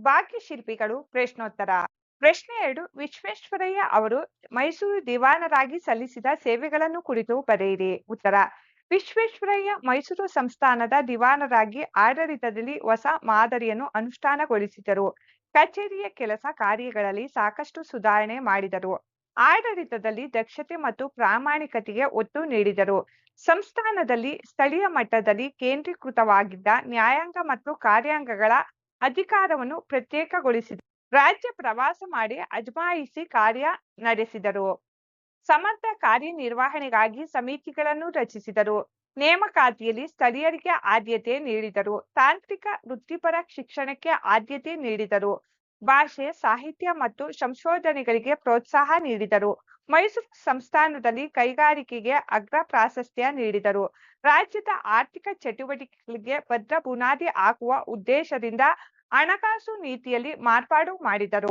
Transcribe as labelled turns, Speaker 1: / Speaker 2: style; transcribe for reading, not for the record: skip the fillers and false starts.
Speaker 1: ಭಾಗ್ಯಶಿಲ್ಪಿಗಳು ಪ್ರಶ್ನೋತ್ತರ. ಪ್ರಶ್ನೆ 2 ವಿಶ್ವೇಶ್ವರಯ್ಯ ಅವರು ಮೈಸೂರು ದಿವಾನರಾಗಿ ಸಲ್ಲಿಸಿದ ಸೇವೆಗಳನ್ನು ಕುರಿತು ಬರೆಯಿರಿ. ಉತ್ತರ: ವಿಶ್ವೇಶ್ವರಯ್ಯ ಮೈಸೂರು ಸಂಸ್ಥಾನದ ದಿವಾನರಾಗಿ ಆಡಳಿತದಲ್ಲಿ ಹೊಸ ಮಾದರಿಯನ್ನು ಅನುಷ್ಠಾನಗೊಳಿಸಿದರು. ಕಚೇರಿಯ ಕೆಲಸ ಕಾರ್ಯಗಳಲ್ಲಿ ಸಾಕಷ್ಟು ಸುಧಾರಣೆ ಮಾಡಿದರು. ಆಡಳಿತದಲ್ಲಿ ದಕ್ಷತೆ ಮತ್ತು ಪ್ರಾಮಾಣಿಕತೆಗೆ ಒತ್ತು ನೀಡಿದರು. ಸಂಸ್ಥಾನದಲ್ಲಿ ಸ್ಥಳೀಯ ಮಟ್ಟದಲ್ಲಿ ಕೇಂದ್ರೀಕೃತವಾಗಿದ್ದ ನ್ಯಾಯಾಂಗ ಮತ್ತು ಕಾರ್ಯಾಂಗಗಳ ಅಧಿಕಾರವನ್ನು ಪ್ರತ್ಯೇಕಗೊಳಿಸಿದರು. ರಾಜ್ಯ ಪ್ರವಾಸ ಮಾಡಿ ಅಜಮಾಯಿಸಿ ಕಾರ್ಯ ನಡೆಸಿದರು. ಸಮರ್ಥ ಕಾರ್ಯನಿರ್ವಹಣೆಗಾಗಿ ಸಮಿತಿಗಳನ್ನು ರಚಿಸಿದರು. ನೇಮಕಾತಿಯಲ್ಲಿ ಸ್ಥಳೀಯರಿಗೆ ಆದ್ಯತೆ ನೀಡಿದರು. ತಾಂತ್ರಿಕ ವೃತ್ತಿಪರ ಶಿಕ್ಷಣಕ್ಕೆ ಆದ್ಯತೆ ನೀಡಿದರು. ಭಾಷೆ, ಸಾಹಿತ್ಯ ಮತ್ತು ಸಂಶೋಧನೆಗಳಿಗೆ ಪ್ರೋತ್ಸಾಹ ನೀಡಿದರು. ಮೈಸೂರು ಸಂಸ್ಥಾನದಲ್ಲಿ ಕೈಗಾರಿಕೆಗೆ ಅಗ್ರ ಪ್ರಾಶಸ್ತ್ಯ ನೀಡಿದರು. ರಾಜ್ಯದ ಆರ್ಥಿಕ ಚಟುವಟಿಕೆಗಳಿಗೆ ಭದ್ರ ಬುನಾದಿ ಹಾಕುವ ಉದ್ದೇಶದಿಂದ ಹಣಕಾಸು ನೀತಿಯಲ್ಲಿ ಮಾರ್ಪಾಡು ಮಾಡಿದರು.